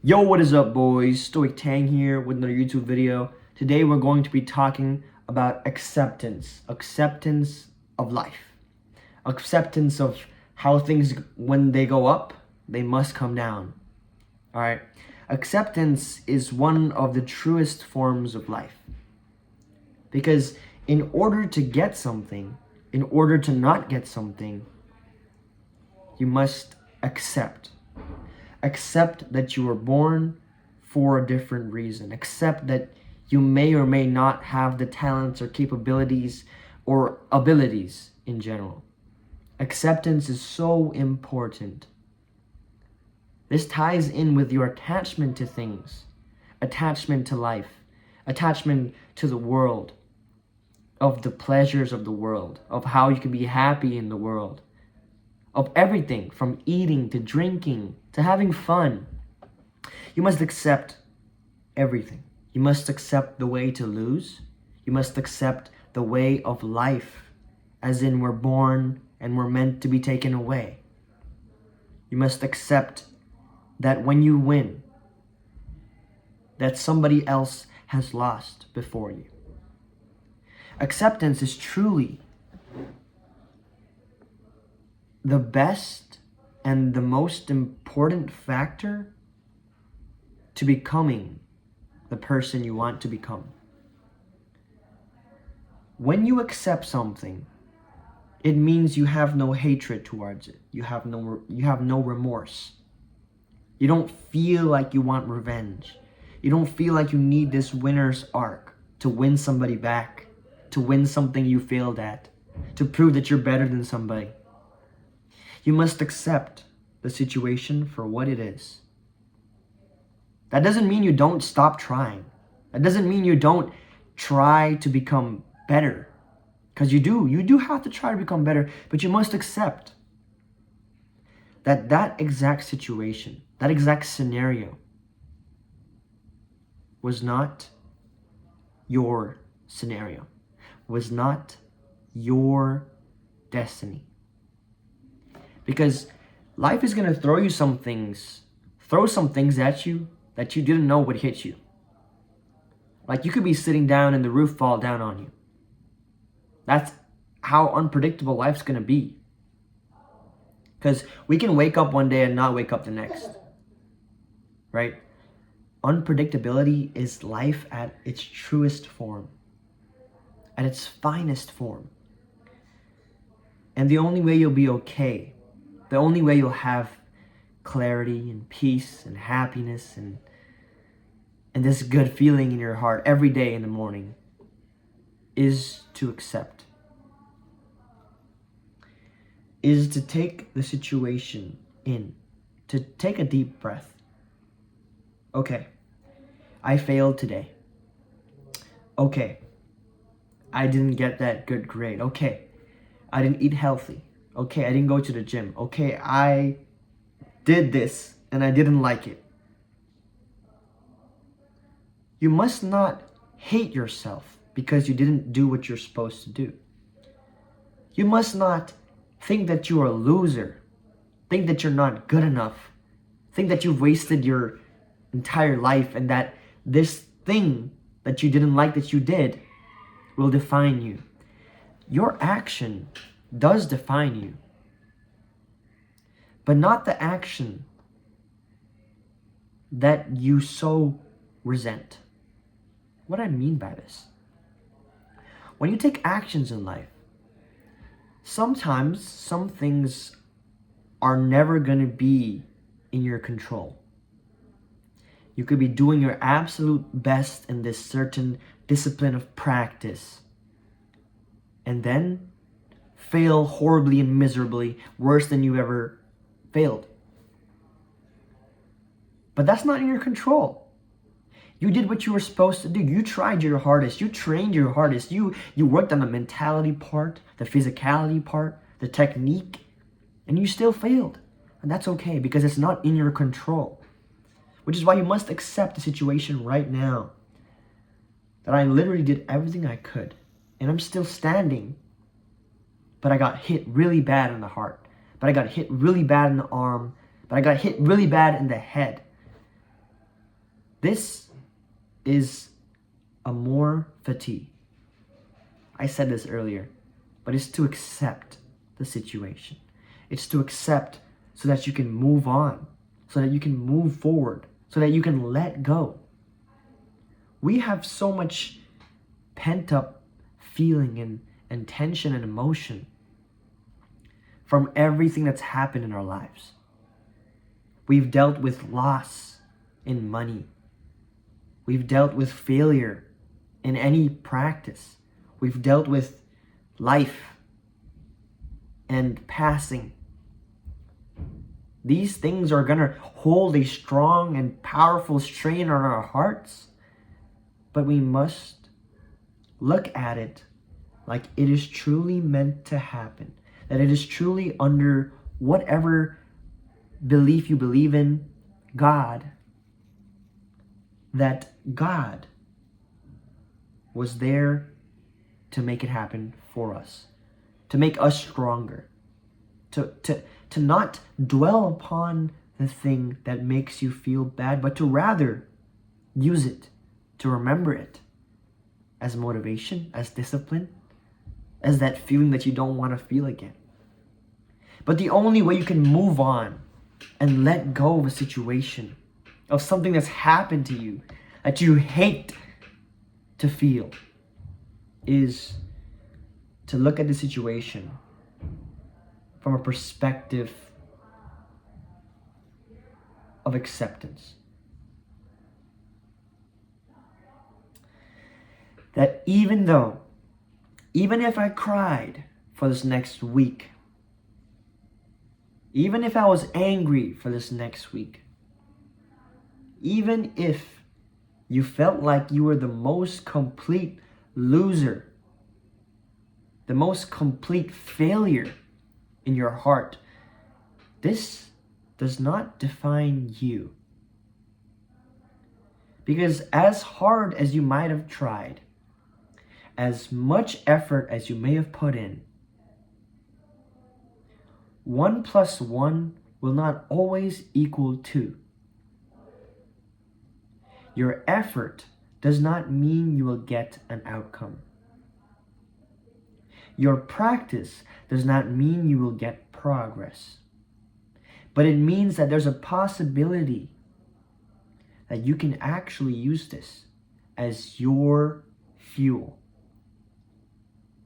Yo, what is up, boys? Stoic Tang here with another YouTube video. Today we're going to be talking about acceptance. Acceptance of life. Acceptance of how things, when they go up, they must come down. Alright? Acceptance is one of the truest forms of life. Because in order to get something, in order to not get something, you must accept. Accept that you were born for a different reason. Accept that you may or may not have the talents or capabilities or abilities in general. Acceptance is so important. This ties in with your attachment to things, attachment to life, attachment to the world, of the pleasures of the world, of how you can be happy in the world, of everything from eating to drinking to having fun. You must accept everything. You must accept the way to lose. You must accept the way of life, as in we're born and we're meant to be taken away. You must accept that when you win, that somebody else has lost before you. Acceptance is truly the best and the most important factor to becoming the person you want to become. When you accept something, it means you have no hatred towards it. You have no remorse. You don't feel like you want revenge. You don't feel like you need this winner's arc to win somebody back, to win something you failed at, to prove that you're better than somebody. You must accept the situation for what it is. That doesn't mean you don't stop trying. That doesn't mean you don't try to become better. Because you do have to try to become better, but you must accept that that exact situation, that exact scenario was not your scenario, was not your destiny. Because life is going to throw some things at you that you didn't know would hit you. Like you could be sitting down and the roof fall down on you. That's how unpredictable life's going to be. Because we can wake up one day and not wake up the next. Right? Unpredictability is life at its truest form. At its finest form. And the only way you'll be okay, the only way you'll have clarity and peace and happiness and this good feeling in your heart every day in the morning is to accept. Is to take the situation in. To take a deep breath. Okay, I failed today. Okay, I didn't get that good grade. Okay, I didn't eat healthy. Okay, I didn't go to the gym. Okay, I did this and I didn't like it. You must not hate yourself because you didn't do what you're supposed to do. You must not think that you're a loser, think that you're not good enough, think that you've wasted your entire life and that this thing that you didn't like that you did will define you. Your action does define you, but not the action that you so resent. What do I mean by this? When you take actions in life, sometimes some things are never going to be in your control. You could be doing your absolute best in this certain discipline of practice and then fail horribly and miserably, worse than you ever failed. But that's not in your control. You did what you were supposed to do. You tried your hardest. You trained your hardest. You worked on the mentality part, the physicality part, the technique, and you still failed. And that's okay because it's not in your control. Which is why you must accept the situation right now. That I literally did everything I could. And I'm still standing. But I got hit really bad in the heart. But I got hit really bad in the arm. But I got hit really bad in the head. This is amor fati. I said this earlier, but it's to accept the situation. It's to accept so that you can move on, so that you can move forward, so that you can let go. We have so much pent up feeling and tension and emotion from everything that's happened in our lives. We've dealt with loss in money. We've dealt with failure in any practice. We've dealt with life and passing. These things are going to hold a strong and powerful strain on our hearts, but we must look at it like it is truly meant to happen, that it is truly under whatever belief you believe in, God, that God was there to make it happen for us, to make us stronger, to not dwell upon the thing that makes you feel bad, but to rather use it, to remember it as motivation, as discipline, as that feeling that you don't want to feel again. But the only way you can move on and let go of a situation, of something that's happened to you, that you hate to feel, is to look at the situation from a perspective of acceptance. That even if I cried for this next week, even if I was angry for this next week, even if you felt like you were the most complete loser, the most complete failure in your heart, this does not define you. Because as hard as you might have tried, as much effort as you may have put in, 1 + 1 will not always equal 2. Your effort does not mean you will get an outcome. Your practice does not mean you will get progress. But it means that there's a possibility that you can actually use this as your fuel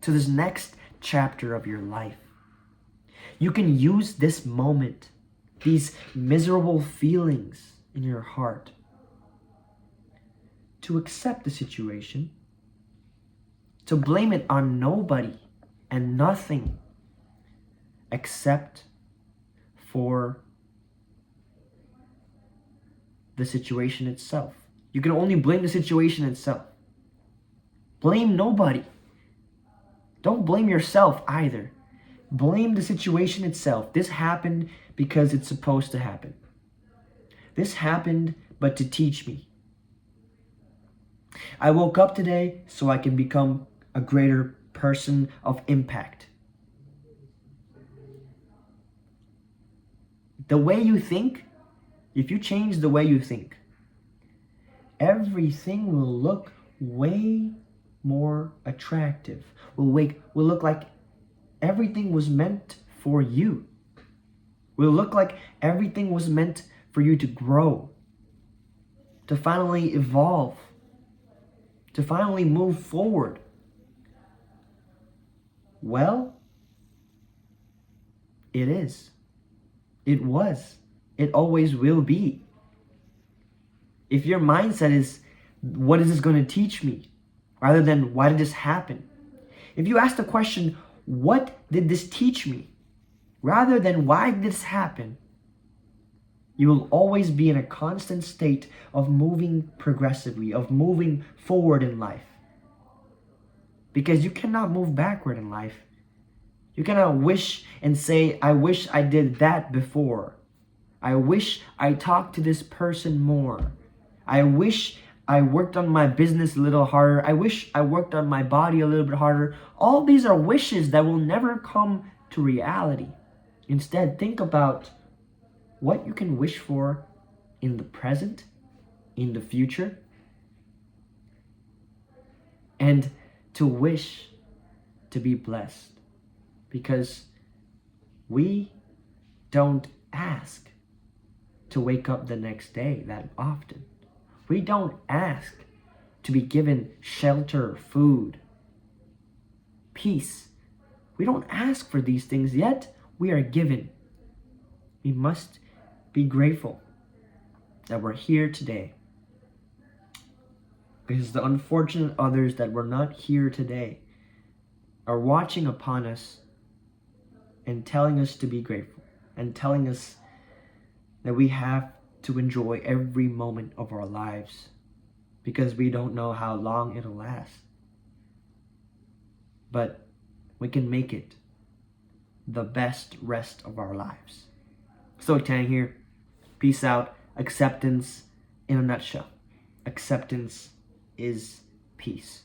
to this next chapter of your life. You can use this moment, these miserable feelings in your heart, to accept the situation, to blame it on nobody and nothing except for the situation itself. You can only blame the situation itself. Blame nobody. Don't blame yourself either. Blame the situation itself. This happened because it's supposed to happen. This happened but to teach me. I woke up today so I can become a greater person of impact. The way you think, if you change the way you think, everything will look way more attractive. Will look like everything was meant for you. Will look like everything was meant for you to grow, to finally evolve, to finally move forward. Well, it is. It was. It always will be. If your mindset is, what is this going to teach me? Rather than, why did this happen? If you ask the question, what did this teach me? Rather than, why did this happen? You will always be in a constant state of moving progressively, of moving forward in life. Because you cannot move backward in life. You cannot wish and say, I wish I did that before. I wish I talked to this person more. I wish I worked on my business a little harder. I wish I worked on my body a little bit harder. All these are wishes that will never come to reality. Instead, think about what you can wish for in the present in the future, and to wish to be blessed, because we don't ask to wake up the next day that often. We don't ask to be given shelter, food, peace. We don't ask for these things, yet we are given. We must be grateful that we're here today, because the unfortunate others that were not here today are watching upon us and telling us to be grateful, and telling us that we have to enjoy every moment of our lives, because we don't know how long it'll last. But we can make it the best rest of our lives. Stoic Tang here. Peace out. Acceptance in a nutshell. Acceptance is peace.